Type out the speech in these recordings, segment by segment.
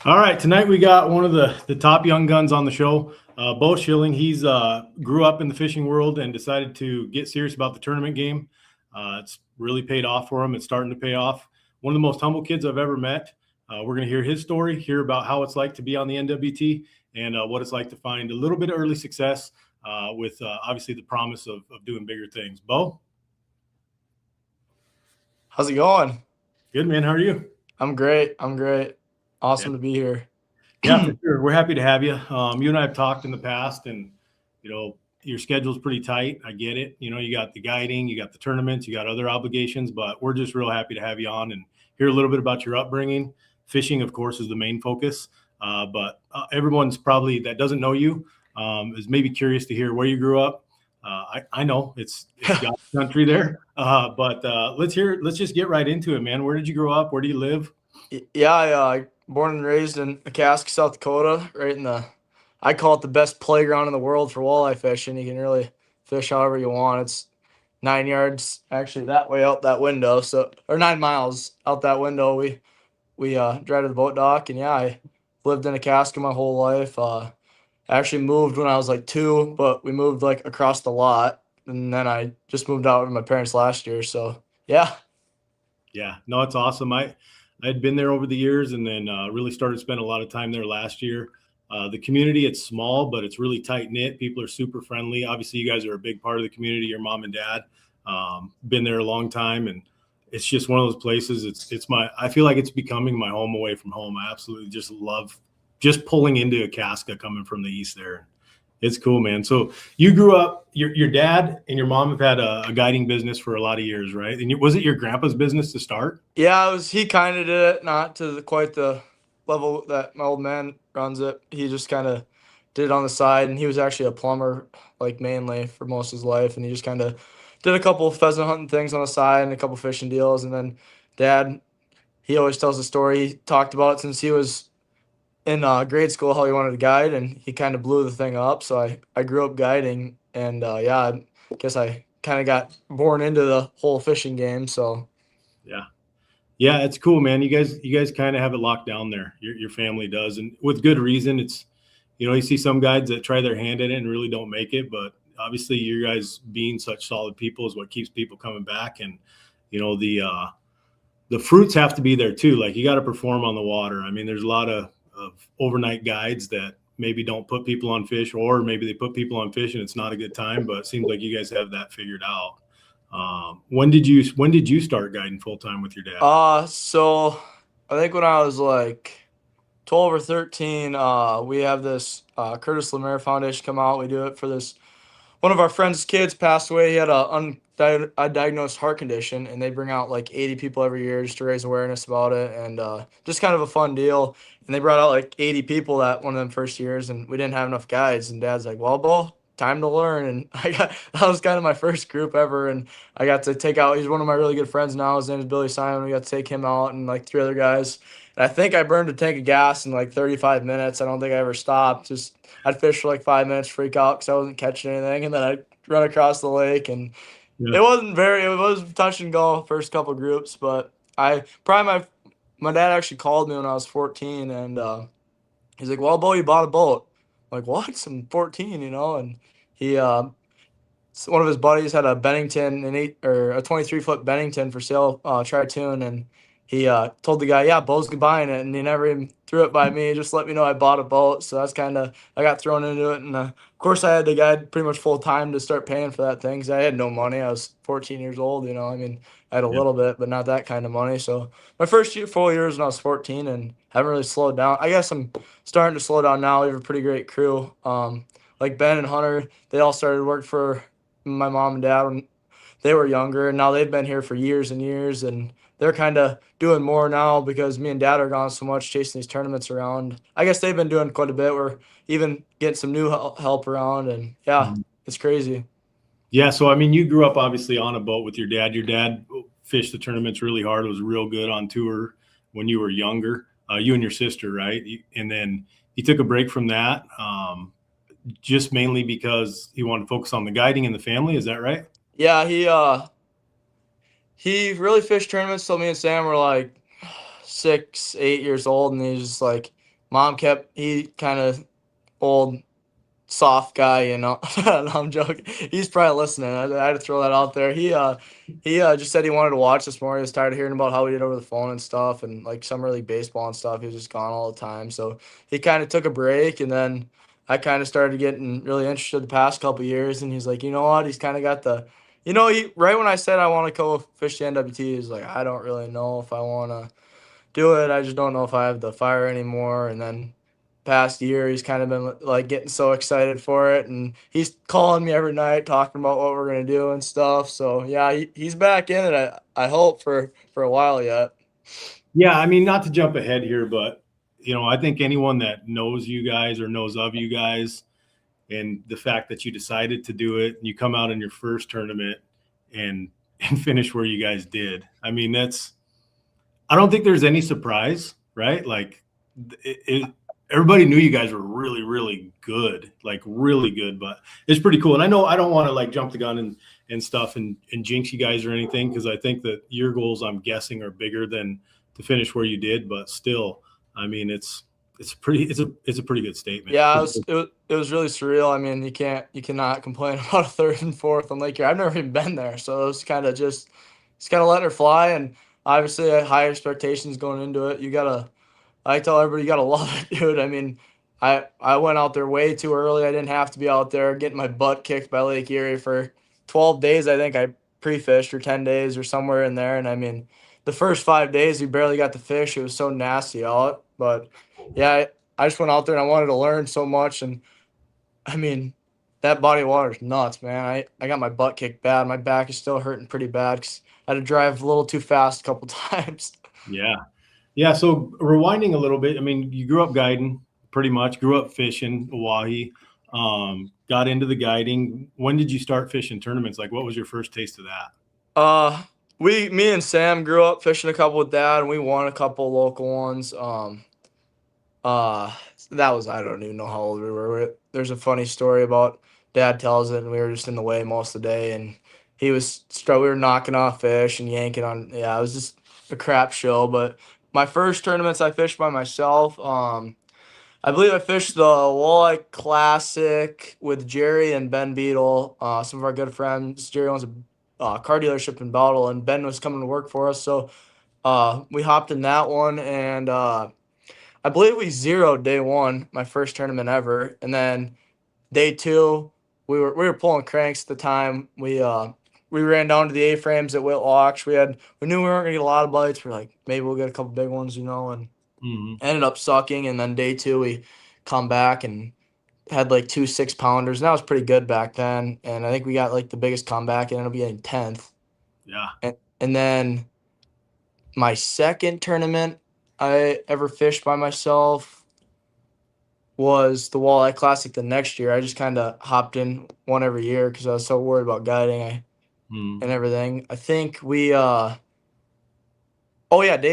All right, tonight we got one of the top young guns on the show, Beau Schilling. He's grew up in the fishing world and decided to get serious about the tournament game. It's really paid off for him. It's starting to pay off. One of the most humble kids I've ever met. We're going to hear his story, hear about how it's like to be on the NWT, and what it's like to find a little bit of early success with obviously the promise of doing bigger things. Beau? How's it going? Good, man. How are you? I'm great. Awesome to be here. Yeah, for sure. We're happy to have you. You and I have talked in the past, and your schedule's pretty tight. I get it. You got the guiding, you got the tournaments, you got other obligations, but we're just real happy to have you on and hear a little bit about your upbringing. Fishing, of course, is the main focus, but everyone's probably that doesn't know you is maybe curious to hear where you grew up. I know it's God's country there, but let's just get right into it, man. Where did you grow up? Where do you live? Yeah, I born and raised in Akaska, South Dakota, right in I call it the best playground in the world for walleye fishing. You can really fish however you want. It's 9 yards actually that way out that window, or 9 miles out that window. We drive to the boat dock, and yeah, I lived in Akaska my whole life. I actually moved when I was like 2, but we moved like across the lot, and then I just moved out with my parents last year. So yeah. Yeah, no, it's awesome. I'd been there over the years, and then really started spending a lot of time there last year. The community, it's small, but it's really tight knit. People are super friendly. Obviously, you guys are a big part of the community. Your mom and dad been there a long time, and it's just one of those places. I feel like it's becoming my home away from home. I absolutely just love just pulling into Akaska coming from the east there. It's cool, man. So you grew up, your dad and your mom have had a guiding business for a lot of years, right? And was it your grandpa's business to start? Yeah, he kind of did it, not to quite the level that my old man runs it. He just kind of did it on the side, and he was actually a plumber, like mainly for most of his life, and he just kind of did a couple of pheasant hunting things on the side and a couple fishing deals. And then Dad, he always tells the story. He talked about it since he was in grade school, how he wanted to guide, and he kind of blew the thing up. So I grew up guiding, and yeah, I guess I kind of got born into the whole fishing game. So yeah, it's cool, man. You guys kind of have it locked down there. Your family does, and with good reason. It's you see some guides that try their hand at it and really don't make it, but obviously you guys being such solid people is what keeps people coming back. And the fruits have to be there too. Like, you got to perform on the water. I mean, there's a lot of overnight guides that maybe don't put people on fish, or maybe they put people on fish and it's not a good time, but it seems like you guys have that figured out. When did you start guiding full time with your dad? So I think when I was like 12 or 13, we have this Curtis Lemaire Foundation come out. We do it for this. One of our friends' kids passed away. He had a undiagnosed heart condition, and they bring out like 80 people every year just to raise awareness about it, and just kind of a fun deal. And they brought out like 80 people that one of them first years, and we didn't have enough guides. And Dad's like, "Well, Bo, time to learn." And that was kind of my first group ever, and I got to take out. He's one of my really good friends now. His name is Billy Simon. We got to take him out and like 3 other guys. And I think I burned a tank of gas in like 35 minutes. I don't think I ever stopped. Just I'd fish for like 5 minutes, freak out because I wasn't catching anything, and then I'd run across the lake. And Yeah. it was touch and go first couple groups, but my dad actually called me when I was 14, and he's like, "Well, Bo, you bought a boat." I'm like, "What? I'm 14, you know?" And he one of his buddies had a Bennington, a 23-foot Bennington for sale, tri-tune, and he told the guy, "Yeah, Bo's buying it," and he never even threw it by me. He just let me know I bought a boat. So that's kind of I got thrown into it, and of course I had the guy pretty much full time to start paying for that thing because I had no money. I was 14 years old, you know. I mean, I had a Yeah. little bit, but not that kind of money. So my first full years when I was 14, and haven't really slowed down. I guess I'm starting to slow down now. We have a pretty great crew. Like Ben and Hunter, they all started work for my mom and dad when they were younger, and now they've been here for years and years, and they're kind of doing more now because me and dad are gone so much chasing these tournaments around. I guess they've been doing quite a bit. We're even getting some new help around, and yeah, Mhm. it's crazy. Yeah. So, I mean, you grew up obviously on a boat with your dad. Your dad fished the tournaments really hard, was real good on tour when you were younger, you and your sister, right? And then he took a break from that, just mainly because he wanted to focus on the guiding and the family. Is that right? Yeah, he really fished tournaments till me and Sam were like 6, 8 years old, and he's just like, he kind of old soft guy, you know. No, I'm joking. He's probably listening. I had to throw that out there. He just said he wanted to watch this morning. He was tired of hearing about how we did over the phone and stuff, and like summer league baseball and stuff. He was just gone all the time, so he kind of took a break, and then I kind of started getting really interested the past couple of years. And he's like, you know what? He's kind of got the, he right when I said I want to go fish the NWT, he's like, I don't really know if I want to do it. I just don't know if I have the fire anymore. And then past year, he's kind of been like getting so excited for it, and he's calling me every night talking about what we're gonna do and stuff. So yeah, he's back in it. I hope for a while yet. Yeah, I mean, not to jump ahead here, but I think anyone that knows you guys or knows of you guys, and the fact that you decided to do it, and you come out in your first tournament and finish where you guys did. I mean, I don't think there's any surprise, right? Like everybody knew you guys were really, really good, like really good, but it's pretty cool. And I know I don't want to like jump the gun and stuff and jinx you guys or anything, because I think that your goals, I'm guessing, are bigger than to finish where you did, but still, I mean, it's a pretty good statement. Yeah, it was really surreal. I mean, you cannot complain about a third and fourth on Lake Erie. I've never even been there, so it was kind of just letting her fly. And obviously, I had high expectations going into it. I tell everybody, you gotta love it, dude. I mean, I went out there way too early. I didn't have to be out there getting my butt kicked by Lake Erie for 12 days. I think I pre-fished, or 10 days or somewhere in there. And I mean, the first 5 days we barely got to fish. It was so nasty out. But yeah, I just went out there and I wanted to learn so much. And I mean, that body of water is nuts, man. I got my butt kicked bad. My back is still hurting pretty bad because I had to drive a little too fast a couple times. Yeah. Yeah. So rewinding a little bit, I mean, you grew up guiding pretty much, grew up fishing Oahe, got into the guiding. When did you start fishing tournaments? Like, what was your first taste of that? Me and Sam grew up fishing a couple with Dad, and we won a couple local ones. That was, I don't even know how old we were. There's a funny story about Dad tells it, and we were just in the way most of the day, and we were knocking off fish and yanking on. Yeah, it was just a crap show. But my first tournaments I fished by myself. I believe I fished the Walleye Classic with Jerry and Ben Beadle, some of our good friends. Jerry owns a car dealership in Bowdle, and Ben was coming to work for us, so we hopped in that one, and I believe we zeroed day one, my first tournament ever, and then day two we were pulling cranks at the time. We ran down to the A-frames at Whitlock. We knew we weren't gonna get a lot of bites. We're like, maybe we'll get a couple big ones, and ended up sucking. And then day two we come back and had like 2 6-pounders, and that was pretty good back then. And I think we got like the biggest comeback, and ended up getting 10th. Yeah. And then my second tournament I ever fished by myself was the Walleye Classic the next year. I just kind of hopped in one every year because I was so worried about guiding and everything. I think day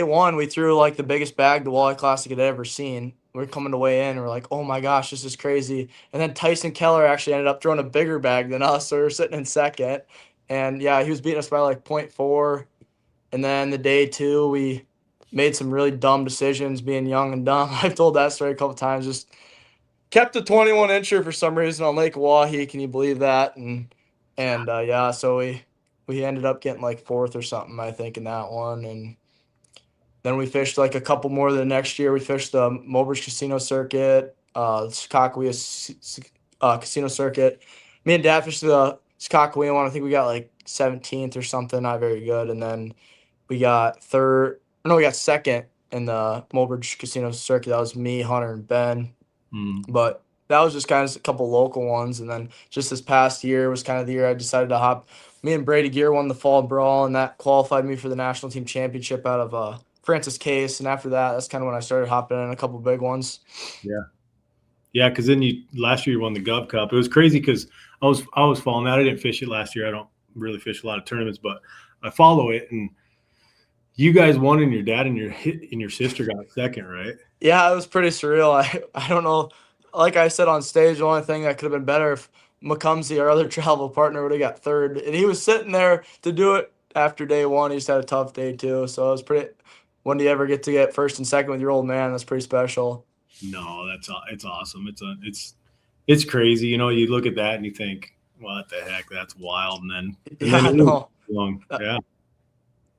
one we threw like the biggest bag the Walleye Classic had ever seen. We're coming to weigh in, and we're like, oh my gosh, this is crazy. And then Tyson Keller actually ended up throwing a bigger bag than us, so we were sitting in second. And yeah, he was beating us by like 0.4. And then the day two, we made some really dumb decisions, being young and dumb. I've told that story a couple times. Just kept a 21-incher for some reason on Lake Oahe. Can you believe that? And yeah, so we ended up getting like fourth or something, I think, in that one. And then we fished like a couple more the next year. We fished the Mobridge Casino Circuit, Sakakawea Casino Circuit. Me and Dad fished the Sakakawea one. I think we got like 17th or something, not very good. And then we got second in the Mobridge Casino Circuit. That was me, Hunter, and Ben. But that was just kind of a couple local ones. And then just this past year was kind of the year I decided to hop. Me and Brady Gear won the fall brawl, and that qualified me for the national team championship out of Francis Case. And after that, that's kind of when I started hopping in a couple big ones. Yeah, because then last year you won the Gov Cup. It was crazy because I was following that. I didn't fish it last year. I don't really fish a lot of tournaments, but I follow it, and you guys won, and your dad and your sister got second, right? Yeah, it was pretty surreal. I don't know. Like I said on stage, the only thing that could have been better if McCumsey, our other travel partner, would have got third. And he was sitting there to do it after day one. He just had a tough day too. So it was pretty. When do you ever get to get first and second with your old man? That's pretty special. No, it's awesome. It's crazy. You know, you look at that and you think, what the heck, that's wild. And then Yeah, it is no, long. uh, Yeah.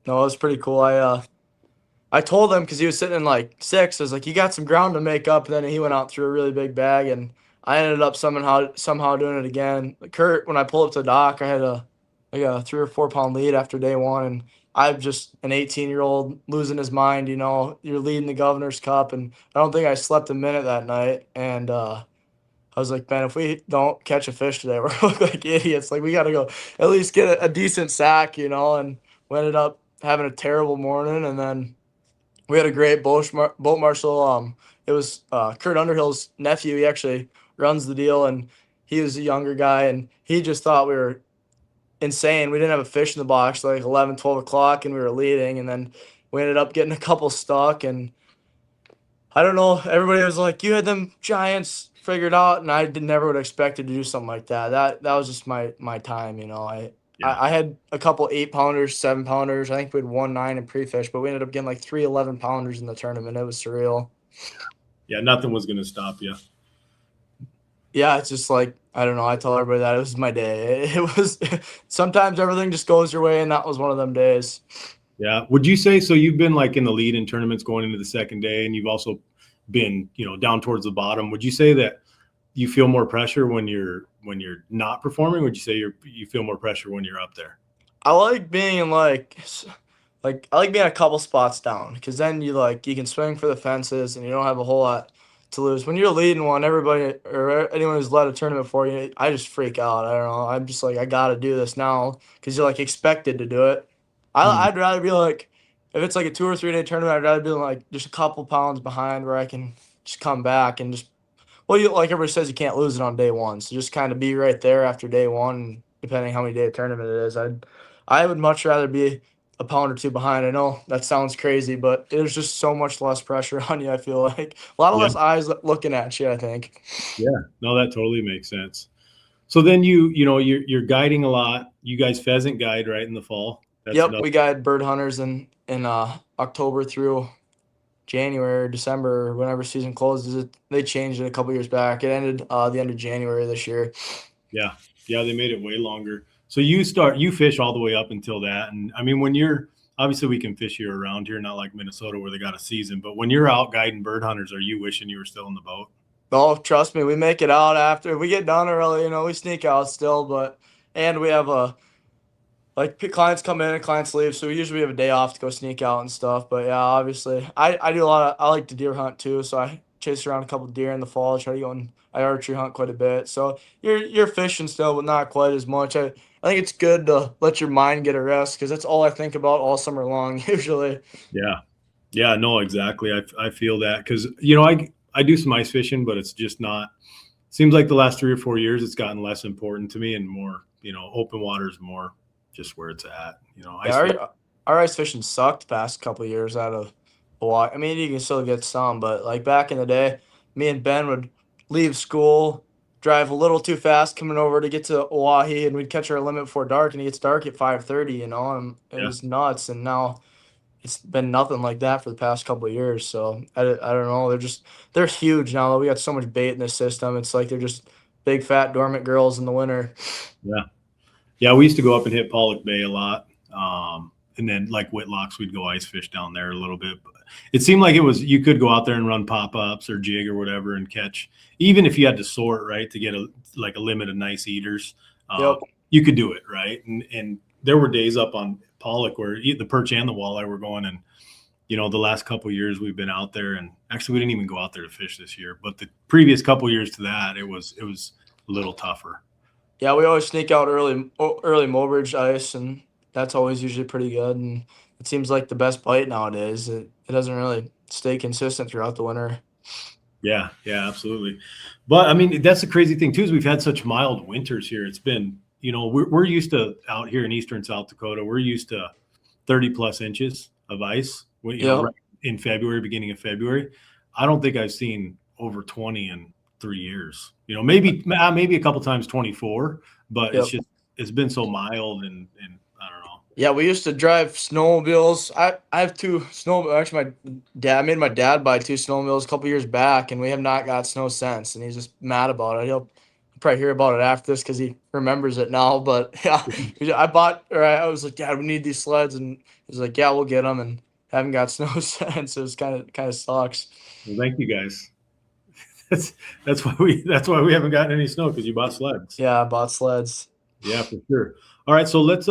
no, it was pretty cool. I told him because he was sitting in like six. I was like, "You got some ground to make up." And then he went out through a really big bag, and I ended up somehow doing it again. Kurt, when I pulled up to the dock, I had a 3 or 4 pound lead after day one, and I'm just an 18-year-old losing his mind. You know, you're leading the Governor's Cup, and I don't think I slept a minute that night. And I was like, man, if we don't catch a fish today, we're gonna look like idiots. Like we got to go at least get a decent sack, you know. And we ended up having a terrible morning, and then we had a great boat marshal. It was Kurt Underhill's nephew. He actually runs the deal, and he was a younger guy, and he just thought we were insane. We didn't have a fish in the box till like 11, 12 o'clock, and we were leading, and then we ended up getting a couple stuck, and I don't know. Everybody was like, "You had them giants figured out," and never would have expected to do something like that. That was just my time, you know. Yeah. I had a couple 8 pounders, 7 pounders. I think we had 1 9 in pre-fish, but we ended up getting like 3 11 pounders in the tournament. It was surreal. Yeah. Nothing was going to stop you. Yeah, it's just like I don't know. I tell everybody that it was my day. It was sometimes everything just goes your way, and that was one of them days. Yeah. Would you say so? You've been like in the lead in tournaments going into the second day, and you've also been, down towards the bottom. Would you say that you feel more pressure when you're not performing? Would you say you feel more pressure when you're up there? I like being in like I like being a couple spots down because then you can swing for the fences and you don't have a whole lot to lose. When you're leading one, everybody or anyone who's led a tournament for you, I just freak out. I don't know. I'm just like I gotta do this now because you're like expected to do it. Mhm. I'd rather be like if it's like a 2 or 3 day tournament, I'd rather be like just a couple pounds behind where I can just come back and just you like everybody says you can't lose it on day one, so just kind of be right there after day one, depending how many day tournament it is. I would much rather be a pound or two behind. I know that sounds crazy, but there's just so much less pressure on you. I feel like a lot of Yeah. less eyes looking at you. I think. Yeah. No, that totally makes sense. So then you're guiding a lot. You guys pheasant guide right in the fall. That's Yep, another. we got bird hunters in October through January, or December, whenever season closes. They changed it a couple years back. It ended the end of January this year. Yeah. Yeah. They made it way longer. So you fish all the way up until that. And I mean, when you're obviously we can fish year around here, not like Minnesota where they got a season, but when you're out guiding bird hunters, are you wishing you were still in the boat? Oh, trust me, we make it out after we get done early. You know, we sneak out still, and we have clients come in and clients leave, so we usually have a day off to go sneak out and stuff. But yeah, obviously, I do a lot of I like to deer hunt too, so I chase around a couple deer in the fall. Try to go and I archery hunt quite a bit. So you're fishing still, but not quite as much. I think it's good to let your mind get a rest because that's all I think about all summer long usually. Yeah. Yeah, no, exactly. I feel that because I do some ice fishing, but it's just not. Seems like the last 3 or 4 years, it's gotten less important to me and more. Open water is more just where it's at. Yeah, Ice fish. our ice fishing sucked the past couple of years out of Hawaii. I mean, you can still get some, but like back in the day, me and Ben would leave school, drive a little too fast coming over to get to Oahe, and we'd catch our limit before dark, and it gets dark at 5:30, you know, and it Yeah, was nuts. And now it's been nothing like that for the past couple of years. So I don't know. They're huge now. We got so much bait in this system. It's like they're just big fat dormant girls in the winter. yeah, yeah. We used to go up and hit Pollock Bay a lot, and then like Whitlocks, we'd go ice fish down there a little bit. But it seemed like you could go out there and run pop ups or jig or whatever and catch, even if you had to sort right to get a limit of nice eaters. Yep. You could do it right, and there were days up on Pollock where the perch and the walleye were going, and the last couple of years we've been out there, and actually we didn't even go out there to fish this year, but the previous couple of years to that, it was a little tougher. Yeah, we always sneak out early Mobridge ice, and that's always usually pretty good. And it seems like the best bite nowadays. It doesn't really stay consistent throughout the winter. Yeah, yeah, absolutely. But I mean, that's the crazy thing too, is we've had such mild winters here. It's been, we're used to out here in eastern South Dakota, we're used to 30 plus inches of ice, Yep. right in February, beginning of February. I don't think I've seen over 20 in 3 years. Maybe a couple times 24, but Yep. it's been so mild and I don't know. Yeah, we used to drive snowmobiles. I have two snow. Actually, my dad made my dad buy two snowmobiles a couple years back, and we have not got snow since. And he's just mad about it. He'll probably hear about it after this because he remembers it now. But yeah, I was like, Dad, we need these sleds, and he's like, Yeah, we'll get them, and haven't got snow since. It was kind of sucks. Well, thank you guys. That's why we haven't gotten any snow, because you bought sleds. Yeah, I bought sleds. Yeah, for sure. All right, so let's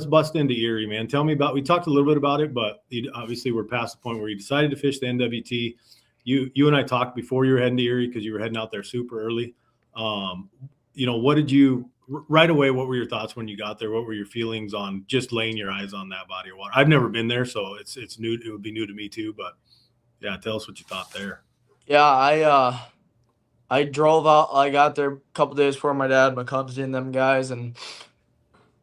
bust into Erie, man. Tell me about. We talked a little bit about it, but obviously we're past the point where you decided to fish the NWT. You and I talked before you were heading to Erie, because you were heading out there super early. What did you right away? What were your thoughts when you got there? What were your feelings on just laying your eyes on that body of water? I've never been there, so it's new. It would be new to me too. But yeah, tell us what you thought there. Yeah, I drove out. I got there a couple days before my dad, my Cubs and them guys, and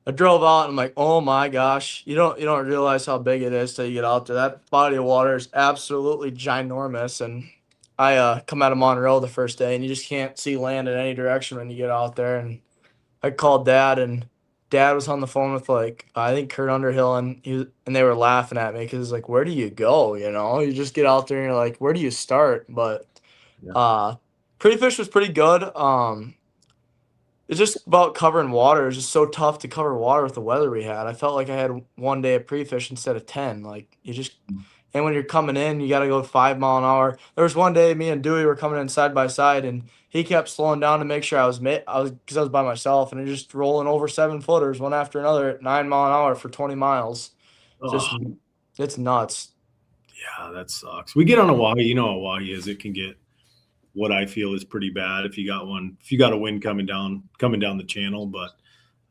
I drove out and I'm like, oh my gosh, you don't realize how big it is till you get out there. That body of water is absolutely ginormous. And I come out of Monroe the first day and you just can't see land in any direction when you get out there. And I called Dad, and Dad was on the phone with like I think Kurt Underhill, and they were laughing at me because like, where do you go? You just get out there and you're like, where do you start? But Yeah. pre-fish was pretty good. It's just about covering water. It's just so tough to cover water with the weather we had. I felt like I had one day of pre-fish instead of 10. Like and when you're coming in, you got to go 5 mile an hour. There was one day me and Dewey were coming in side by side, and he kept slowing down to make sure because I was by myself, and just rolling over 7-footers one after another at 9 mile an hour for 20 miles. Just Oh, it's nuts. yeah, that sucks. We get on Oahe. You know how Oahe is. It can get what I feel is pretty bad if you got a wind coming down the channel. But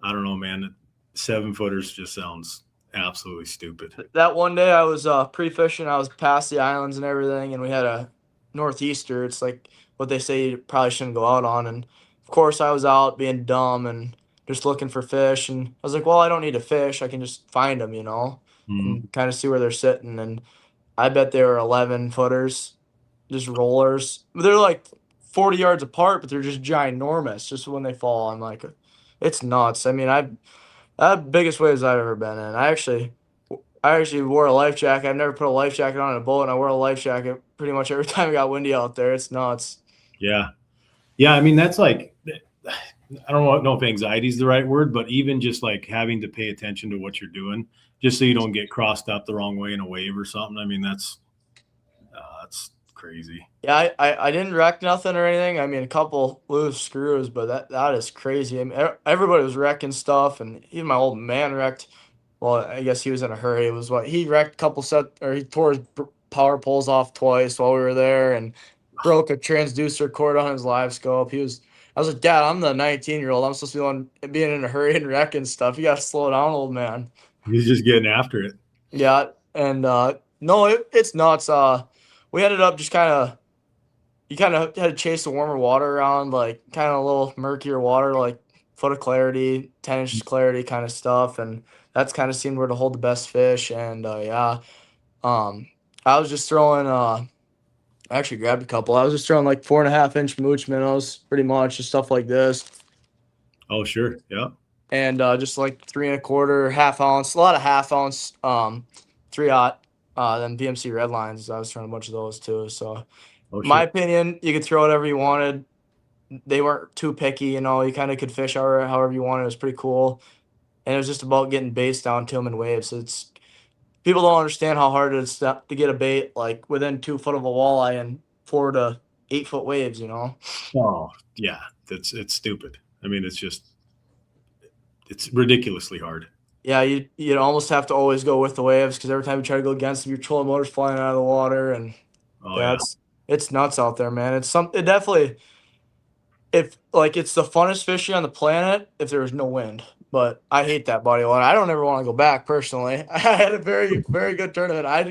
I don't know, man. 7-footers just sounds absolutely stupid. That one day I was pre-fishing. I was past the islands and everything, and we had a northeaster. It's like what they say you probably shouldn't go out on. And of course, I was out being dumb and just looking for fish. And I was like, well, I don't need to fish. I can just find them, Mm. and kind of see where they're sitting. And I bet they were 11-footers, just rollers. They're like 40 yards apart, but they're just ginormous. Just when they fall, I'm like, it's nuts. I mean, biggest waves I've ever been in. I actually wore a life jacket. I've never put a life jacket on a boat, and I wore a life jacket pretty much every time it got windy out there. It's nuts. Yeah. Yeah. I mean, that's like, I don't know if anxiety is the right word, but even just like having to pay attention to what you're doing, just so you don't get crossed up the wrong way in a wave or something. I mean, that's crazy. Yeah, I didn't wreck nothing or anything. I mean, a couple loose screws, but that is crazy. I mean, everybody was wrecking stuff, and even my old man wrecked. Well, I guess he was in a hurry. It was he wrecked a couple he tore his power poles off twice while we were there, and broke a transducer cord on his live scope. I was like, Dad, I'm the 19-year-old. I'm supposed to being in a hurry and wrecking stuff. You got to slow down, old man. He's just getting after it. Yeah, and no, it's nuts. We ended up just you kind of had to chase the warmer water around, like kind of a little murkier water, like foot of clarity, 10 inches clarity kind of stuff, and that's kind of seemed where to hold the best fish. And yeah, I was just throwing. I actually grabbed a couple. I was just throwing like 4.5-inch mooch minnows, pretty much, just stuff like this, Oh, sure. Yeah. and just like 3 1/4, half ounce, a lot of half ounce, 3/0, then BMC red lines. I was throwing a bunch of those too. So, Oh, my shit. opinion, you could throw whatever you wanted. They weren't too picky, you kind of could fish however you wanted. It was pretty cool, and it was just about getting baits down to them in waves. It's People don't understand how hard it is to get a bait like within 2 foot of a walleye and 4 to 8 foot waves. Oh, yeah. It's stupid. I mean, it's ridiculously hard. Yeah, you'd almost have to always go with the waves because every time you try to go against them, your trolling motor's flying out of the water, and Oh, yeah, yeah. it's nuts out there, man. It definitely, if like, it's the funnest fishing on the planet if there was no wind. But I hate that body of water. I don't ever want to go back personally. I had a very, very good tournament. I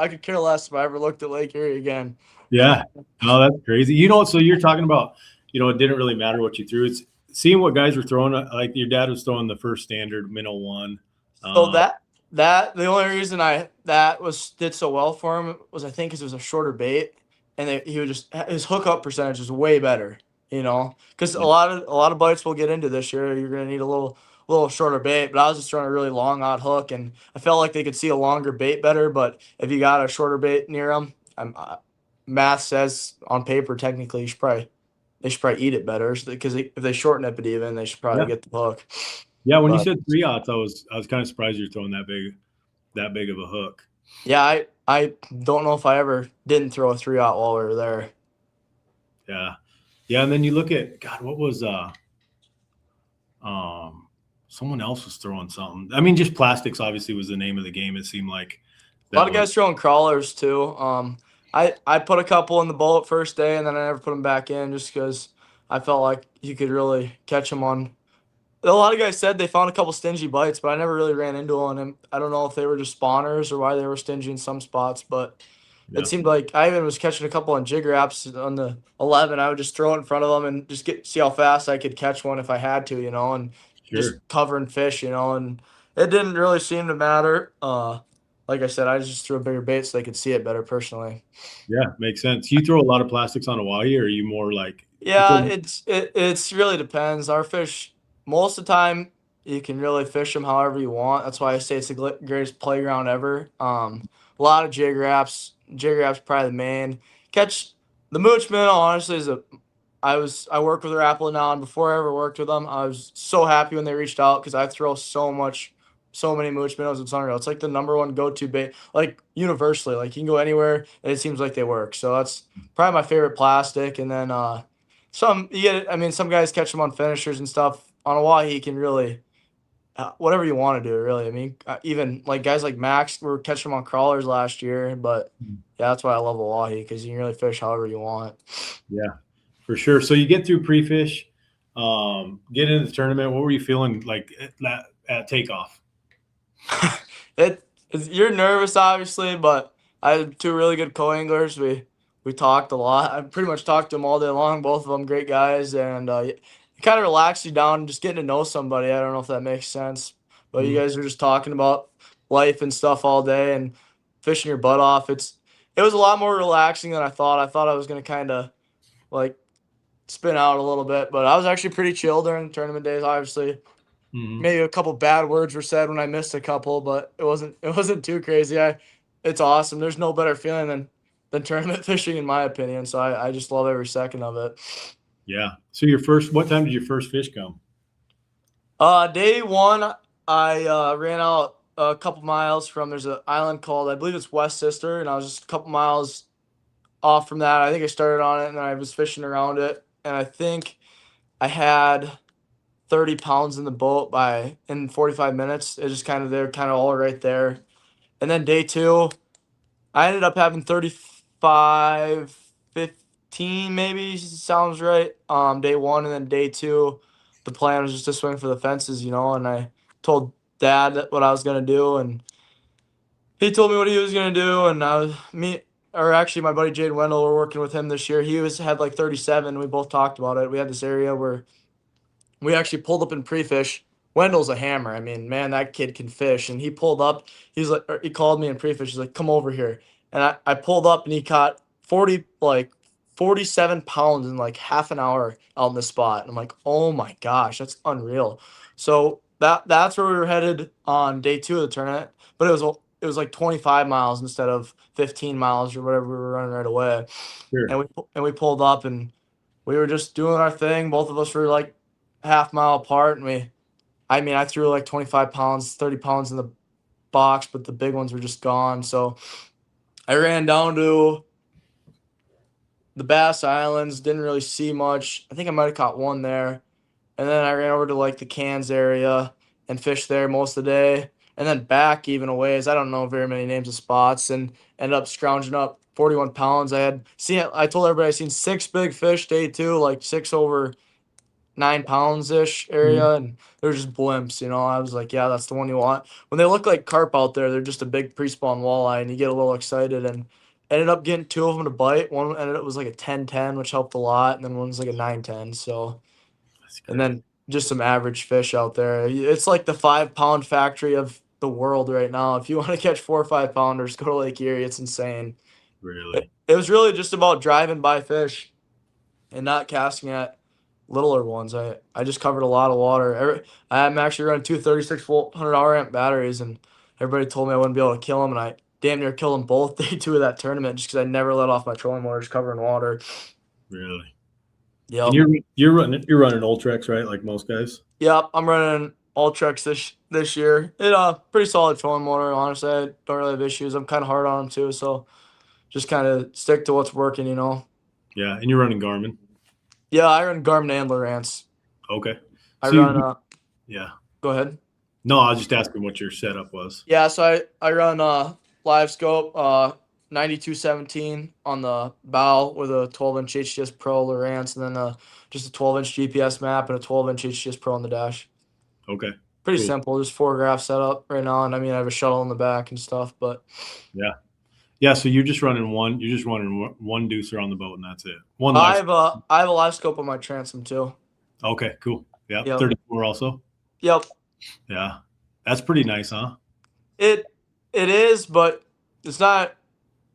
could care less if I ever looked at Lake Erie again. Yeah. Oh, that's crazy. So you're talking about, it didn't really matter what you threw. It's seeing what guys were throwing. Like your dad was throwing the first standard minnow one. So the only reason did so well for him was I think because it was a shorter bait, and he would his hookup percentage was way better. Because a lot of bites we'll get into this year, you're gonna need a little little shorter bait, but I was just throwing a really long odd hook, and I felt like they could see a longer bait better. But if you got a shorter bait near them, math says on paper technically they should probably eat it better because if they shorten it, but even they should probably Yeah. get the hook. Yeah. When you But said 3/0, I was kind of surprised you're throwing that big of a hook. yeah, I don't know if I ever didn't throw a 3/0 while we were there. Yeah. Yeah. And then you look at, God, what was, someone else was throwing something. I mean, just plastics obviously was the name of the game. It seemed like A lot that of was, guys throwing crawlers too. I put a couple in the boat first day, and then I never put them back in just because I felt like you could really catch them on. A lot of guys said they found a couple stingy bites, but I never really ran into one. And I don't know if they were just spawners or why they were stingy in some spots, but yeah, it seemed like I even was catching a couple on jig wraps on the 11. I would just throw it in front of them and just see how fast I could catch one if I had to, and just sure. covering fish, and it didn't really seem to matter. Like I said, I just threw a bigger bait so they could see it better personally. Yeah. Makes sense. You throw a lot of plastics on Hawaii, or are you more like, you Yeah, told me, it's really depends. Our fish, most of the time, you can really fish them however you want. That's why I say it's the greatest playground ever. A lot of jig wraps. Jig wraps probably the main. Catch the mooch minnow. Honestly, I work with Rapala now, and before I ever worked with them, I was so happy when they reached out because I throw so many mooch minnows. It's unreal. It's like the number one go-to bait, like universally. Like you can go anywhere, and it seems like they work. So that's probably my favorite plastic. And then some you get. I mean, some guys catch them on finishers and stuff. On Oahe, you can really whatever you want to do. Really, I mean, even like guys like Max were catching them on crawlers last year. But yeah, that's why I love Oahe because you can really fish however you want. yeah, for sure. So you get through pre-fish, get into the tournament. What were you feeling like at takeoff? You're nervous obviously, but I had two really good co-anglers. We talked a lot. I pretty much talked to them all day long. Both of them great guys, and it kind of relaxed you down just getting to know somebody. I don't know if that makes sense, but you Mhm. guys are just talking about life and stuff all day and fishing your butt off. It was a lot more relaxing than I thought. I thought I was gonna kind of like spin out a little bit, but I was actually pretty chill during the tournament days. Obviously, Mhm. maybe a couple bad words were said when I missed a couple, but it wasn't too crazy. It's awesome. There's no better feeling than tournament fishing in my opinion. So I just love every second of it. Yeah. So what time did your first fish come? Day one, I ran out a couple miles from there's an island called I believe it's West Sister, and I was just a couple miles off from that. I think I started on it and then I was fishing around it, and I think I had 30 pounds in the boat in 45 minutes. It just they're kind of all right there. And then day two, I ended up having 35, 15 maybe sounds right. Day one, and then day two, the plan was just to swing for the fences, and I told dad what I was gonna do, and he told me what he was gonna do, and or actually my buddy Jade Wendell, we're working with him this year. Had like 37. We both talked about it. We had this area where we actually pulled up in pre-fish. Wendell's a hammer. I mean, man, that kid can fish. And he pulled up. He called me in pre-fish. He's like, come over here. And I pulled up and he caught 47 pounds in like half an hour out in the spot. And I'm like, oh my gosh, that's unreal. So that's where we were headed on day two of the tournament. But it was like 25 miles instead of 15 miles or whatever we were running right away. Sure. And we pulled up and we were just doing our thing. Both of us were like half mile apart, and I threw like 25 pounds, 30 pounds in the box, but the big ones were just gone. So I ran down to the Bass Islands, didn't really see much. I think I might have caught one there. And then I ran over to like the Cairns area and fished there most of the day. And then back even a ways. I don't know very many names of spots, and ended up scrounging up 41 pounds. I told everybody I seen 6 big fish day two, like 6 over 9 pounds ish Mhm. area, and they're just blimps. I was like, yeah, that's the one you want. When they look like carp out there, they're just a big pre-spawn walleye, and you get a little excited. And ended up getting two of them to bite. One ended up was like a 10-10, which helped a lot, and then one's like a 9-10. So, That's and great. then just some average fish out there. It's like the 5 pound factory of the world right now. If you want to catch 4 or 5 pounders, go to Lake Erie. It's insane. It, Really. it was really just about driving by fish and not casting at littler ones. I just covered a lot of water. I'm actually running two 36-volt 100 amp batteries, and everybody told me I wouldn't be able to kill them, and I damn near killed them both day 2 of that tournament just because I never let off my trolling motor, just covering water. Really? Yep. And you're running Ultrex, right? Like most guys. Yep. I'm running Ultrex this year. Pretty solid trolling motor. Honestly, I don't really have issues. I'm kind of hard on them too, so just kind of stick to what's working, you know. Yeah, and you're running Garmin. Yeah, I run Garmin and Lowrance. Okay. I So run. yeah. Go ahead. No, I was just asking what your setup was. Yeah, so I run live scope 9217 on the bow with a 12-inch HGS Pro Lowrance, and then just a 12-inch GPS map and a 12-inch HGS Pro on the dash. Okay. Pretty Cool. simple, just 4-graph setup right now, and I mean I have a shuttle in the back and stuff, but Yeah. So you're just running one deucer on the boat, and that's it. One I live. have a live scope on my transom too. Okay. Cool. Yeah. Yep. 34 also. Yep. Yeah. That's pretty nice, huh? It is, but it's not.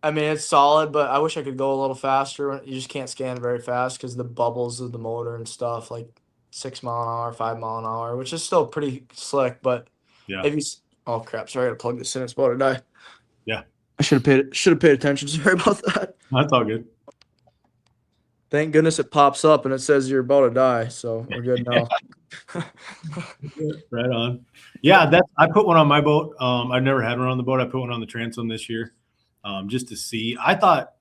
I mean, it's solid, but I wish I could go a little faster. You just can't scan very fast because the bubbles of the motor and stuff, like 6 mile an hour, 5 mile an hour, which is still pretty slick. But Yeah. if you, oh crap, sorry, I gotta plug this in. It's about to die. Yeah. I should have paid attention. Sorry about that. That's all good. Thank goodness it pops up and it says you're about to die, so we're good now. Right on. Yeah, I put one on my boat. I've never had one on the boat. I put one on the transom this year, just to see. I thought,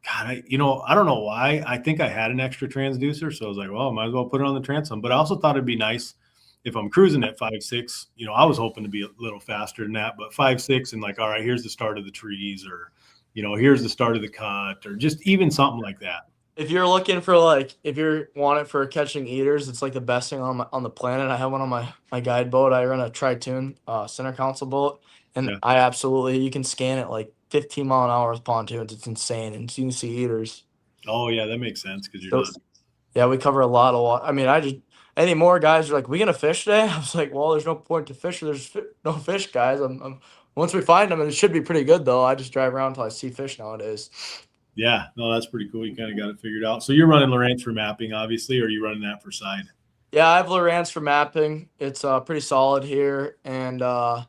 God, I don't know why. I think I had an extra transducer, so I was like, well, I might as well put it on the transom. But I also thought it'd be nice if I'm cruising at 5.6. I was hoping to be a little faster than that, but 5.6 and like, all right, here's the start of the trees, or here's the start of the cut, or just even something like that. If you're looking for if you want it for catching eaters, it's like the best thing on the planet. I have one on my guide boat. I run a Tri-Tune center console boat, and Yeah. you can scan it like 15 mile an hour with pontoons. It's insane, and you can see eaters. Oh yeah, that makes sense because you're not. Yeah, we cover a lot of water. I mean, any more guys are like, we gonna fish today? I was like, well, there's no point to fish. There's no fish, guys. Once we find them, and it should be pretty good though. I just drive around until I see fish nowadays. Yeah, no, that's pretty cool. You kind of got it figured out. So you're running Lowrance for mapping, obviously, or are you running that for side? Yeah, I have Lowrance for mapping. It's pretty solid here, and I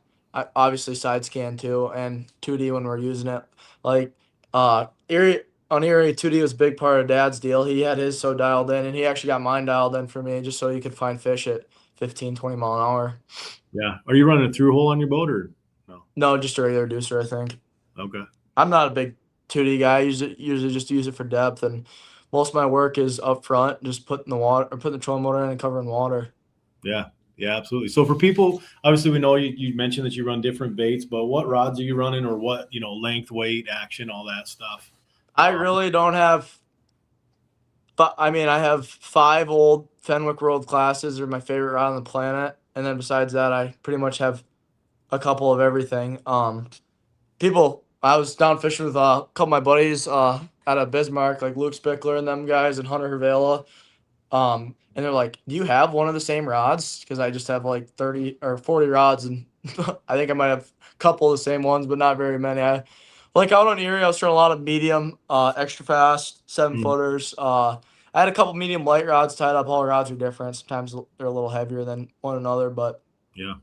obviously side scan too, and 2D when we're using it. Like Erie 2D was a big part of Dad's deal. He had his so dialed in, and he actually got mine dialed in for me just so he could find fish at 15, 20 mile an hour. Yeah. Are you running a through hole on your boat or no? No, just a regular deucer, I think. Okay. I'm not a big 2D guy. I usually just use it for depth, and most of my work is up front, just putting the trolling motor in and covering water. Yeah. Yeah, absolutely. So for people, obviously we know you mentioned that you run different baits, but what rods are you running, or what, length, weight, action, all that stuff? I really don't have, but I mean, I have 5 old Fenwick World Classes. They're my favorite rod on the planet. And then besides that, I pretty much have a couple of everything. I was down fishing with a couple of my buddies out of Bismarck, like Luke Spickler and them guys, and Hunter Hervela. And they're like, do you have one of the same rods? Because I just have like 30 or 40 rods, and I think I might have a couple of the same ones, but not very many. Like out on Erie, I was throwing a lot of medium, extra fast, 7-footers. I had a couple medium light rods tied up. All rods are different. Sometimes they're a little heavier than one another, but Yeah.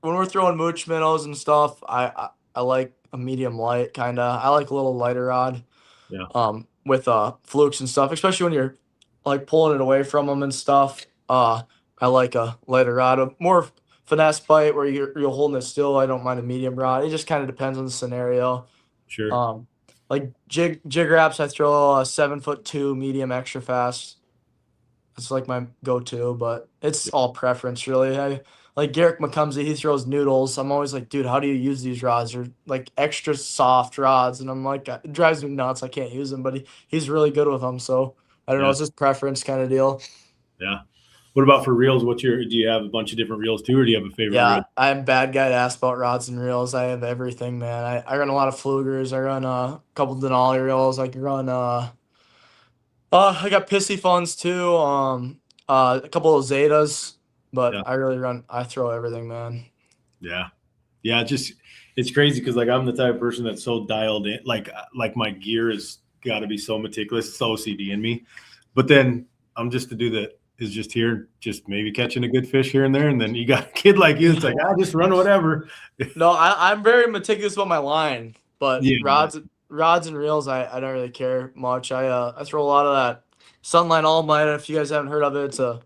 when we're throwing mooch minnows and stuff, I like a medium light kind of. I like a little lighter rod. Yeah. With flukes and stuff, especially when you're like pulling it away from them and stuff. I like a lighter rod, a more finesse bite where you're holding it still. I don't mind a medium rod. It just kind of depends on the scenario. Sure. Like jig wraps, I throw a 7'2" medium extra fast. It's like my go-to, but it's all preference really. Like Garrick McCumsey, he throws noodles. I'm always like, dude, how do you use these rods? They're like extra soft rods, and I'm like, it drives me nuts. I can't use them, but he's really good with them. So I don't know, it's just preference kind of deal. Yeah. What about for reels? Do you have a bunch of different reels too, or do you have a favorite reel? I'm a bad guy to ask about rods and reels. I have everything, man. I run a lot of flugers. I run a couple Denali reels. I can run I got pissy funds too. A couple of Zetas, but I throw everything, man. Yeah. Yeah. It's crazy because like I'm the type of person that's so dialed in. Like my gear has got to be so meticulous. It's OCD in me. But then I'm just the dude that is just here, just maybe catching a good fish here and there. And then you got a kid like you, it's like, I just run whatever. No, I'm very meticulous about my line, but Yeah. rods and reels, I don't really care much. I throw a lot of that Sunline All Might. If you guys haven't heard of it, I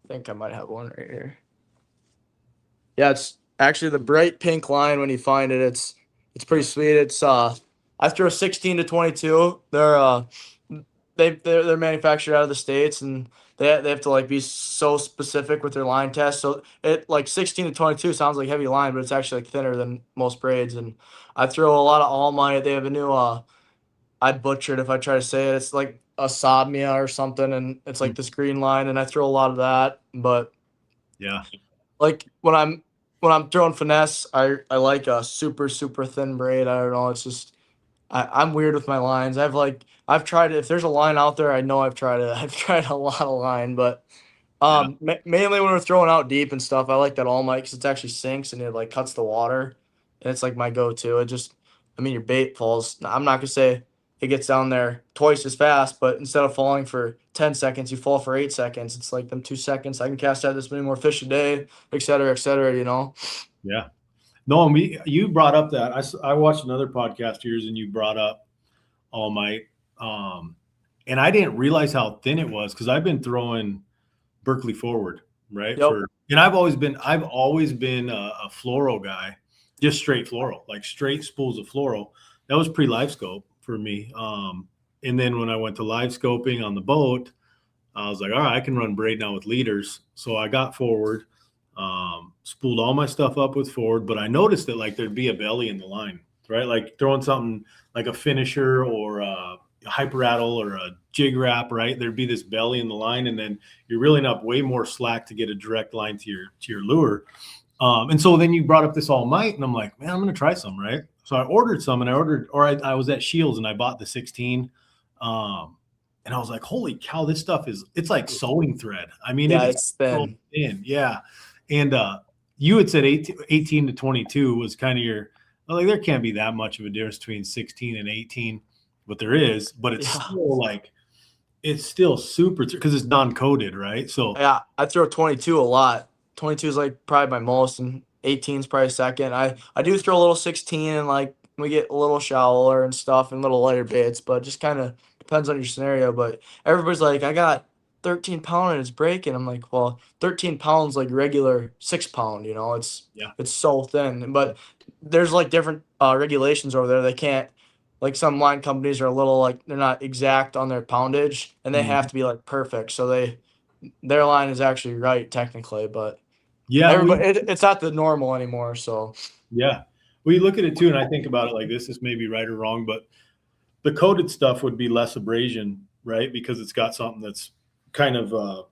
think I might have one right here. Yeah, it's actually the bright pink line. When you find it, it's pretty sweet. It's I throw 16 to 22. They're manufactured out of the States, and they have to like be so specific with their line test. So it like 16 to 22 sounds like heavy line, but it's actually like thinner than most braids. And I throw a lot of All Might. They have a new I'd butcher it if I try to say it. It's like a Sabmia or something, and it's like this green line, and I throw a lot of that. But Yeah. like when I'm throwing finesse, I like a super thin braid. I don't know. It's just I'm weird with my lines. I've tried it. If there's a line out there, I know I've tried it. I've tried a lot of line, but mainly when we're throwing out deep and stuff, I like that All Might because it actually sinks and it like cuts the water, and it's like my go-to. Your bait falls. I'm not gonna say it gets down there twice as fast, but instead of falling for 10 seconds, you fall for 8 seconds. It's like them 2 seconds. I can cast out this many more fish a day, et cetera, you know? Yeah. No, you brought up that I watched another podcast of yours and you brought up All Might. And I didn't realize how thin it was because I've been throwing Berkeley forward, right? Yep. And I've always been a fluoro guy, just straight fluoro, like straight spools of fluoro. That was pre-live scope for me. And then when I went to live scoping on the boat, I was like, all right, I can run braid now with leaders. So I got forward, spooled all my stuff up with forward, but I noticed that like there'd be a belly in the line, right? Like throwing something like a finisher or a hyper rattle or a jig wrap, right? There'd be this belly in the line, and then you're reeling up way more slack to get a direct line to your lure. And so then you brought up this All Might, and I'm like, man, I'm gonna try some, right? So I ordered some, and I was at Shields and I bought the 16. And I was like, holy cow, this stuff it's like sewing thread. I mean, it's thin. So thin. Yeah. And you had said 18 to 22 was kind of like, there can't be that much of a difference between 16 and 18, but there is, but it's still super, because it's non-coated, right? So yeah, I throw 22 a lot. 22 is like probably my most, and 18 is probably second. I do throw a little 16, and like we get a little shallower and stuff and little lighter baits, but just kind of depends on your scenario. But everybody's like, I got 13 pound and it's breaking. I'm like, well, 13 pounds like regular 6 pound, you know, it's so thin. But there's like different regulations over there. They can't, like some line companies are a little like they're not exact on their poundage, and they have to be like perfect. So their line is actually right technically, but it's not the normal anymore. So yeah, we look at it too, and I think about it like this may be right or wrong, but the coated stuff would be less abrasion, right? Because it's got something that's kind of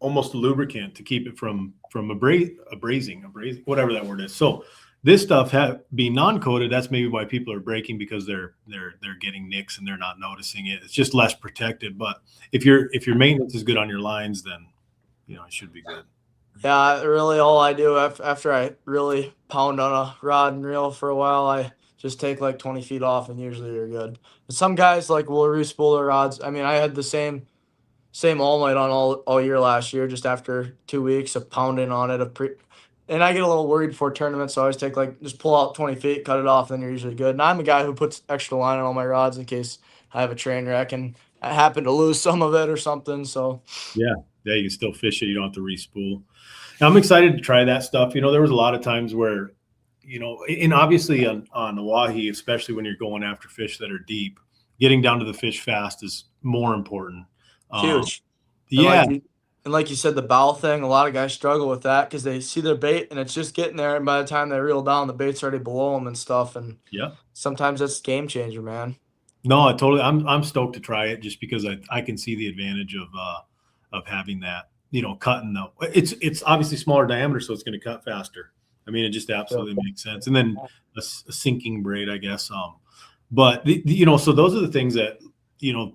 almost a lubricant to keep it from abrasing, whatever that word is. So this stuff be non-coated. That's maybe why people are breaking, because they're getting nicks and they're not noticing it. It's just less protected. But if your maintenance is good on your lines, then it should be good. Yeah, really all I do after I really pound on a rod and reel for a while, I just take like 20 feet off, and usually you're good. But some guys like will re-spool their rods. I mean, I had the same All Might on all year last year, just after 2 weeks of pounding on it. And I get a little worried before tournaments, so I always just pull out 20 feet, cut it off, and then you're usually good. And I'm a guy who puts extra line on all my rods in case I have a train wreck and I happen to lose some of it or something. So yeah, you can still fish it. You don't have to re-spool. Now, I'm excited to try that stuff. There was a lot of times where, and obviously on Oahe, especially when you're going after fish that are deep, getting down to the fish fast is more important. Huge. Yeah. And like you said, the bow thing, a lot of guys struggle with that because they see their bait and it's just getting there. And by the time they reel down, the bait's already below them and stuff. And sometimes that's a game changer, man. No, I'm stoked to try it just because I can see the advantage of having that, cutting though. It's obviously smaller diameter, so it's going to cut faster. I mean, it just absolutely makes sense. And then a sinking braid, I guess. But so those are the things that,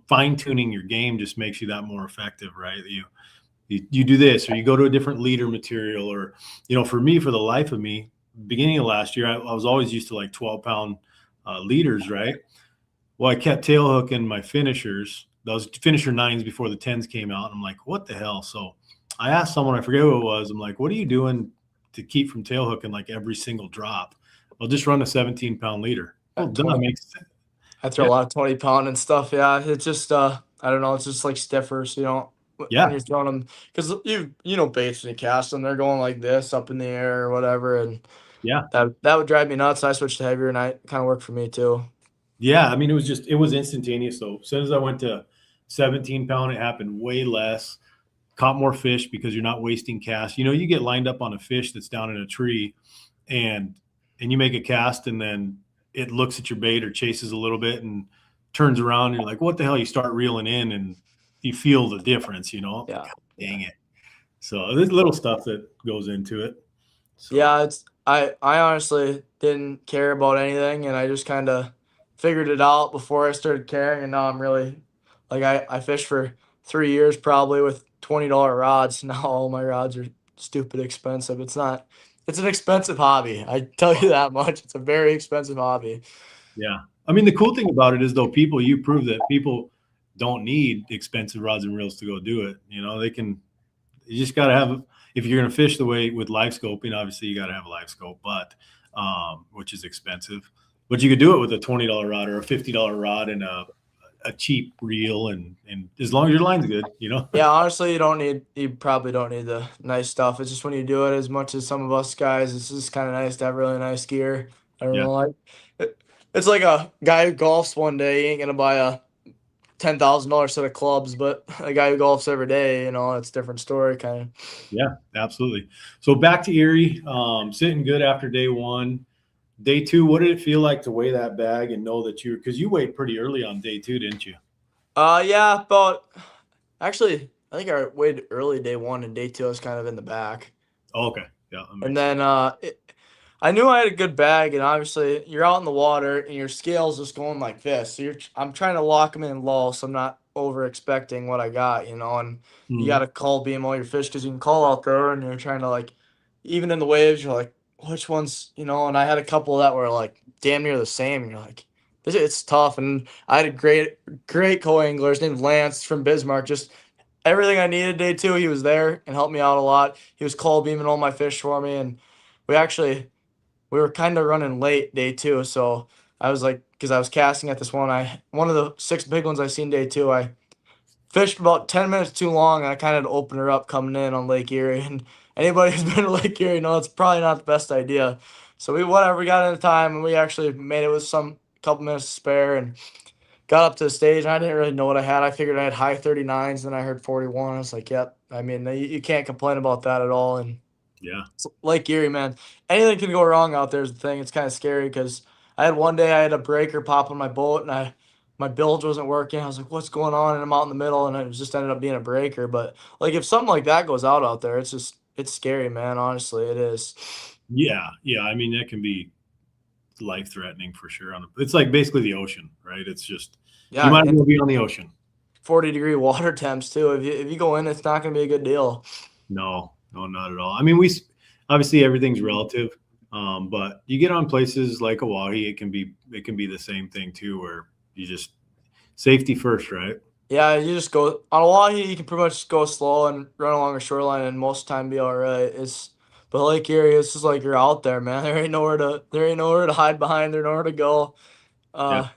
fine tuning your game just makes you that more effective, right? You do this, or you go to a different leader material, or, for me, for the life of me, beginning of last year, I was always used to like 12-pound leaders, right? Well, I kept tail hooking my finishers, those finisher 9s before the 10s came out. And I'm like, what the hell? So I asked someone, I forget who it was. I'm like, what are you doing to keep from tail hooking like every single drop? I'll just run a 17-pound leader. Well, done. Makes sense. I throw a lot of 20-pound and stuff. Yeah, it's just I don't know. It's just like stiffer, so you don't when you're throwing them, because you know baits when you cast them, they're going like this up in the air or whatever, and that would drive me nuts. I switched to heavier, and it kind of worked for me too. Yeah, I mean, it was instantaneous. So as soon as I went to 17-pound, it happened way less. Caught more fish because you're not wasting cast. You know, you get lined up on a fish that's down in a tree, and you make a cast, and then it looks at your bait or chases a little bit and turns around, and you're like, what the hell? You start reeling in, and you feel the difference, you know? Yeah. God, dang it. So there's little stuff that goes into it. So. Yeah, I honestly didn't care about anything, and I just kind of figured it out before I started caring, and now I'm really like I fished for 3 years probably with $20 rods. Now all my rods are stupid expensive. It's an expensive hobby. I tell you that much. It's a very expensive hobby. Yeah. I mean, the cool thing about it is, though, you prove that people don't need expensive rods and reels to go do it. You know, you just got to have, if you're going to fish the way with live scoping, obviously you got to have a live scope, but, which is expensive, but you could do it with a $20 rod or a $50 rod and a cheap reel. And as long as your line's good, you know? Yeah, honestly, you probably don't need the nice stuff. It's just when you do it, as much as some of us guys, it's just kind of nice to have really nice gear. I don't know, it's like a guy who golfs one day, he ain't gonna buy a $10,000 set of clubs, but a guy who golfs every day, you know, it's a different story, kind of. Yeah, absolutely. So back to Erie, sitting good after day one. Day two, what did it feel like to weigh that bag and know that because you weighed pretty early on day two, didn't you? Yeah, actually, I think I weighed early day one, and day two I was kind of in the back. Oh, okay. Yeah. And then I knew I had a good bag, and obviously you're out in the water and your scale's just going like this. So I'm trying to lock them in low, so I'm not over expecting what I got, you know. And you got to call beam all your fish, because you can call out there and you're trying to, like, even in the waves, you're like, which one's, you know. And I had a couple that were like damn near the same, and you're like, it's tough. And I had a great co-angler. His name's Lance from Bismarck. Just everything I needed day two, he was there and helped me out a lot. He was call beaming all my fish for me, and we were kind of running late day two, so I was like, because I was casting at this one of the 6 big ones I seen day two. I fished about 10 minutes too long, and I kind of had to open her up coming in on Lake Erie. And anybody who's been to Lake Erie knows it's probably not the best idea. So we got into time, and we actually made it with some couple minutes to spare, and got up to the stage. And I didn't really know what I had. I figured I had high 39s, and then I heard 41. I was like, yep. I mean, you can't complain about that at all. And yeah, Lake Erie, man, anything can go wrong out there is the thing. It's kind of scary, because I had one day I had a breaker pop on my boat, and my bilge wasn't working. I was like, what's going on? And I'm out in the middle, and it just ended up being a breaker. But like, if something like that goes out there, it's scary, man. Honestly, it is. Yeah. I mean, that can be life-threatening for sure. It's like basically the ocean, right? It's just, you might as well be on the ocean. 40-degree water temps too. If you go in, it's not going to be a good deal. No, not at all. I mean, obviously everything's relative, but you get on places like Oahe, it can be the same thing too, where you just safety first, right? Yeah, you just go on Oahe. You can pretty much go slow and run along a shoreline, and most of the time be all right. But Lake Erie, it's just like you're out there, man. There ain't nowhere to hide behind. There's nowhere to go. Yeah,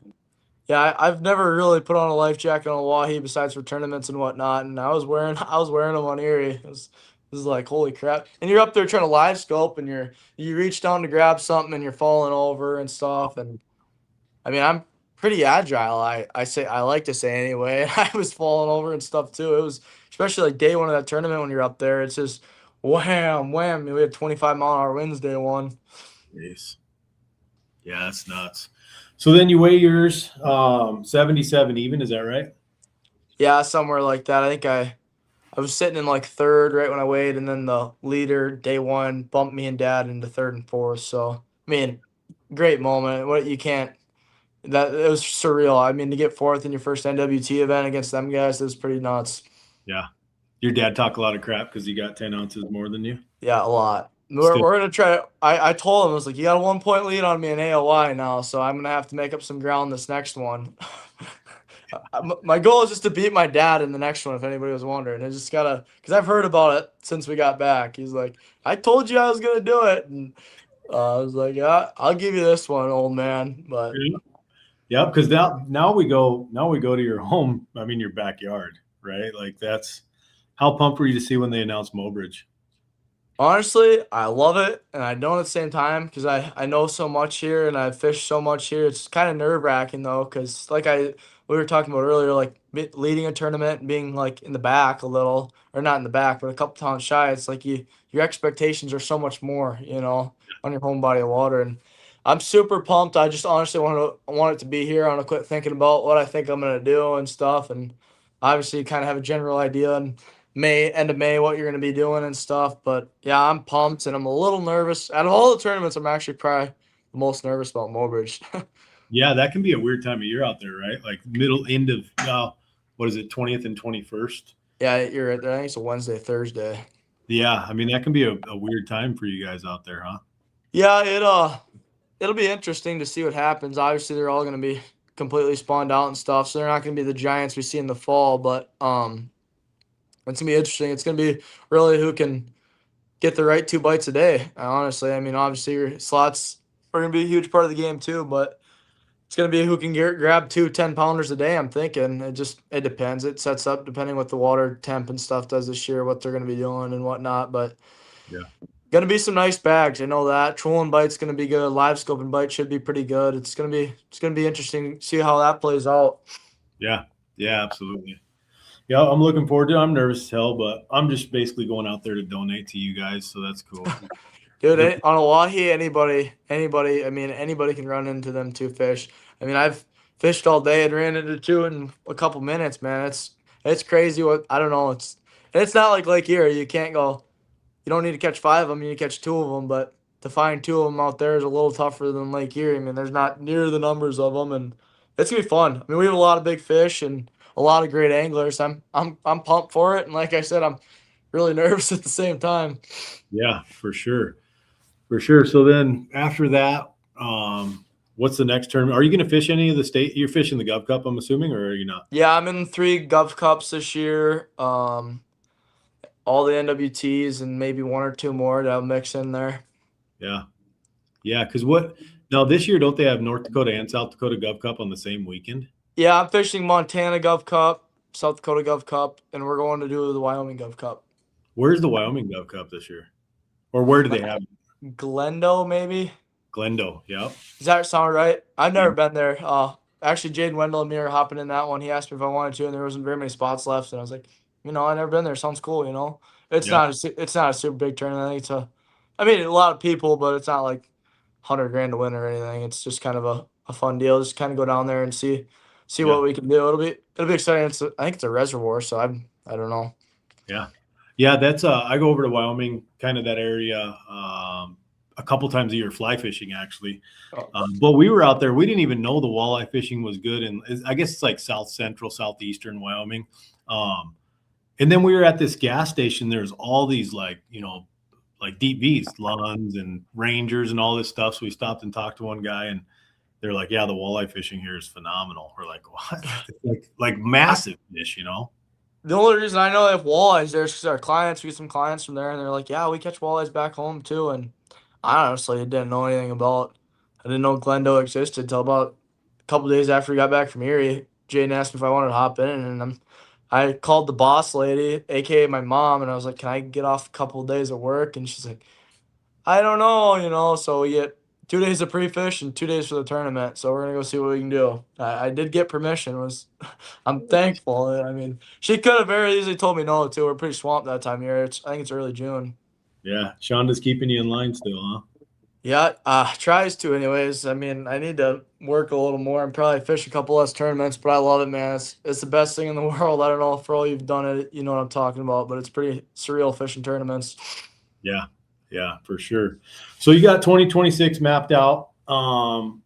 I've never really put on a life jacket on Oahe besides for tournaments and whatnot, and I was wearing them on Erie. It was like, holy crap! And you're up there trying to live scope, and you reach down to grab something, and you're falling over and stuff. And I mean, I'm pretty agile. I like to say anyway. I was falling over and stuff too. It was, especially like day one of that tournament when you're up there. It's just wham, wham. We had 25-mile-an-hour winds day one. Yes. Yeah, that's nuts. So then you weigh yours 77 even, is that right? Yeah, somewhere like that. I think I was sitting in like third right when I weighed, and then the leader day one bumped me and Dad into third and fourth. So I mean, great moment. It was surreal. I mean, to get fourth in your first NWT event against them guys, it was pretty nuts. Yeah. Your dad talk a lot of crap because he got 10 ounces more than you? Yeah, a lot. We're going to try. I told him, I was like, you got a 1-point lead on me in AOY now, so I'm going to have to make up some ground this next one. My goal is just to beat my dad in the next one, if anybody was wondering. I just gotta, because I've heard about it since we got back. He's like, I told you I was gonna do it, and I was like, yeah, I'll give you this one, old man. But Yeah, because now we go to your home. I mean, your backyard, right? Like that's how pumped were you to see when they announced Mobridge? honestly, I love it, and I don't at the same time because I know so much here and I've fished so much here. It's kind of nerve wracking though, because we were talking about earlier, like leading a tournament and being like in the back a little, or not in the back, but a couple times shy. It's like your expectations are so much more, on your home body of water, and I'm super pumped. I just honestly want it to be here. I want to quit thinking about what I think I'm gonna do and stuff, and obviously kind of have a general idea and end of May, what you're going to be doing and stuff. But yeah, I'm pumped and I'm a little nervous. Out of all the tournaments, I'm actually probably the most nervous about Mobridge. Yeah, that can be a weird time of year out there, right? Like middle end of what is it, 20th and 21st? Yeah, you're right there. I think it's a Wednesday, Thursday. Yeah, I mean that can be a weird time for you guys out there, huh? Yeah, it'll be interesting to see what happens. Obviously, they're all going to be completely spawned out and stuff, so they're not going to be the giants we see in the fall. But it's gonna be interesting. It's gonna be really who can get the right 2 bites a day. Honestly, I mean, obviously your slots are gonna be a huge part of the game too, but it's gonna be who can grab 2 10-pounders a day. I'm thinking it depends. It sets up depending what the water temp and stuff does this year, what they're gonna be doing and whatnot. But Yeah. gonna be some nice bags. I know that trolling bite's gonna be good. Live scoping bite should be pretty good. It's gonna be interesting to see how that plays out. Yeah. Yeah, absolutely. Yeah, I'm looking forward to it. I'm nervous as hell, but I'm just basically going out there to donate to you guys, so that's cool. Dude, on Oahe, anybody, I mean, anybody can run into them 2 fish. I mean, I've fished all day and ran into 2 in a couple minutes, man. It's crazy what, I don't know. It's not like Lake Erie. You can't go, you don't need to catch 5 of them. You catch 2 of them, but to find 2 of them out there is a little tougher than Lake Erie. I mean, there's not near the numbers of them, and it's gonna be fun. I mean, we have a lot of big fish and a lot of great anglers. I'm pumped for it, and like I said, I'm really nervous at the same time. Yeah, for sure. For sure. So then after that, what's the next tournament? Are you going to fish any of the state? You're fishing the Gov Cup, I'm assuming, or are you not? Yeah, I'm in 3 Gov Cups this year. All the NWTs and maybe 1 or 2 more that I'll mix in there. Yeah. Yeah. Because now this year, don't they have North Dakota and South Dakota Gov Cup on the same weekend? Yeah, I'm fishing Montana Gov Cup, South Dakota Gov Cup, and we're going to do the Wyoming Gov Cup. Where's the Wyoming Gov Cup this year? Or where do they have it? Glendo, maybe? Glendo. Yep. Does that sound right? I've never been there. Actually, Jaden Wendell and me are hopping in that one. He asked me if I wanted to, and there wasn't very many spots left. And I was like, I've never been there. Sounds cool. It's Yeah. it's not a super big tournament. I think I mean, a lot of people, but it's not like 100 grand to win or anything. It's just kind of a fun deal. Just kind of go down there and see Yeah. what we can do. It'll be exciting. I think it's a reservoir, so I don't know. Yeah. Yeah. That's I go over to Wyoming, kind of that area, a couple times a year fly fishing actually. But we were out there. We didn't even know the walleye fishing was good. And I guess it's like South Central, Southeastern Wyoming. And then we were at this gas station. There's all these like deep V's, Lunds and Rangers and all this stuff. So we stopped and talked to one guy and they're like, yeah, the walleye fishing here is phenomenal. We're like, what? like massive fish, The only reason I know they have walleyes there is because we get some clients from there, and they're like, yeah, we catch walleyes back home too. And I honestly didn't know anything about. I didn't know Glendo existed until about a couple days after we got back from Erie. Jaden asked me if I wanted to hop in, and I called the boss lady, aka my mom, and I was like, "Can I get off a couple of days of work?" And she's like, "I don't know. So we get 2 days of pre-fish and 2 days for the tournament. So we're gonna go see what we can do. I did get permission. I'm thankful. I mean, she could have very easily told me no too. We're pretty swamped that time of year. I think it's early June. Yeah. Shonda's keeping you in line still, huh? Yeah, tries to anyways. I mean, I need to work a little more and probably fish a couple less tournaments, but I love it, man. It's the best thing in the world. I don't know if for all you've done it, you know what I'm talking about, but it's pretty surreal fishing tournaments. Yeah. Yeah, for sure. So you got 2026 mapped out. Do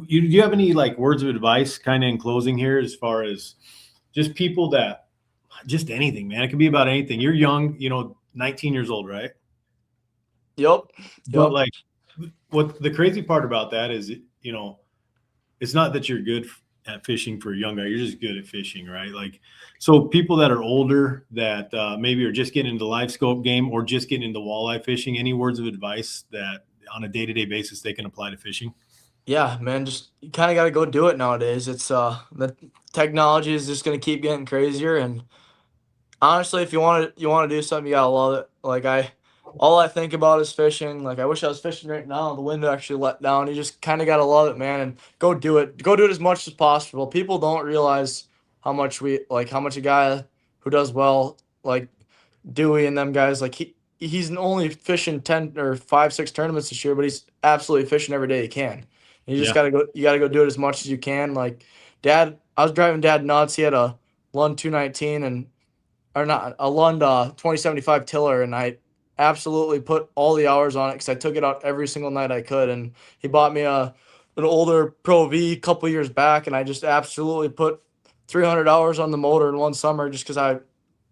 you have any like words of advice kind of in closing here as far as just people just anything, man. It could be about anything. You're young, 19 years old, right? Yep. But like what the crazy part about that is, it's not that you're good at fishing for a young guy. You're just good at fishing, right? Like, so people that are older that maybe are just getting into the live scope game or just getting into walleye fishing, any words of advice that on a day-to-day basis they can apply to fishing? Yeah, man, just you kind of got to go do it nowadays. It's the technology is just gonna keep getting crazier, and honestly, if you want to do something, you gotta love it. Like all I think about is fishing. Like I wish I was fishing right now. The wind actually let down. You just kind of gotta love it, man, and go do it. Go do it as much as possible. People don't realize how much a guy who does well, like Dewey and them guys, like he's only fishing 10 or 5 6 tournaments this year, but he's absolutely fishing every day he can. You just Yeah. gotta go. You gotta go do it as much as you can. Like Dad, I was driving Dad nuts. He had a Lund 219 and or not a Lund 2075 tiller, and I absolutely put all the hours on it because I took it out every single night I could. And he bought me an older Pro V a couple years back, and I just absolutely put 300 hours on the motor in one summer just because I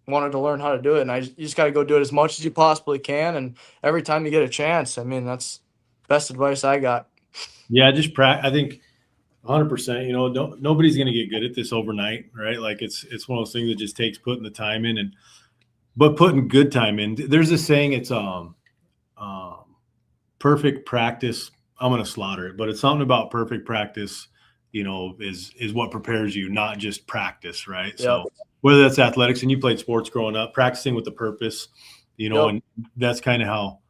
wanted to learn how to do it. And you just got to go do it as much as you possibly can, and every time you get a chance. I mean, that's best advice I got. Yeah, I think 100%. Nobody's going to get good at this overnight, right? Like it's one of those things that just takes putting the time in, but putting good time in. There's a saying, it's perfect practice. I'm going to slaughter it, but it's something about perfect practice, is what prepares you, not just practice, right? Yep. So whether that's athletics, and you played sports growing up, practicing with a purpose, Yep. and that's kind of how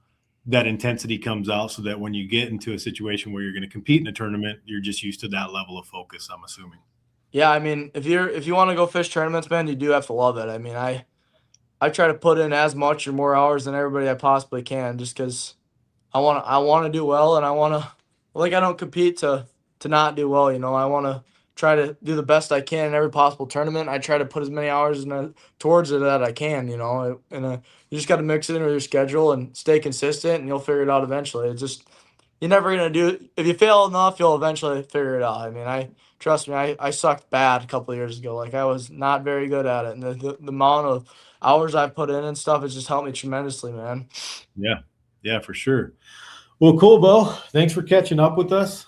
that intensity comes out, so that when you get into a situation where you're going to compete in a tournament, you're just used to that level of focus, I'm assuming. Yeah, I mean, if you want to go fish tournaments, man, you do have to love it. I mean, I try to put in as much or more hours than everybody I possibly can, just because I want to do well, and I don't compete to not do well. I want to try to do the best I can in every possible tournament. I try to put as many hours towards it that I can. You just got to mix it into your schedule and stay consistent, and you'll figure it out eventually. It's just you're never gonna do it. If you fail enough, you'll eventually figure it out. I mean, trust me, I sucked bad a couple of years ago. Like I was not very good at it, and the amount of hours I've put in and stuff has just helped me tremendously, man. Yeah, for sure. Well, cool, Beau. Thanks for catching up with us.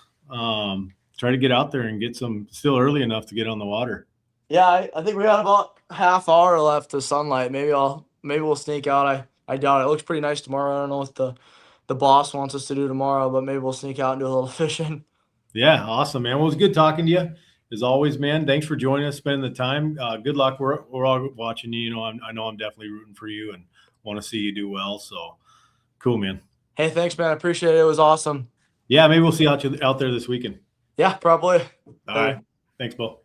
Try to get out there and get still early enough to get on the water. Yeah, I think we got about half hour left of sunlight. Maybe we'll sneak out. I doubt it. It looks pretty nice tomorrow. I don't know what the boss wants us to do tomorrow, but maybe we'll sneak out and do a little fishing. Yeah, awesome, man. Well, it was good talking to you as always, man. Thanks for joining us, spending the time. Good luck. We're all watching you. I know I'm definitely rooting for you and want to see you do well. So cool, man. Hey, thanks, man. I appreciate it. It was awesome. Yeah, maybe we'll see you out there this weekend. Yeah, probably. All right. Thanks, Beau.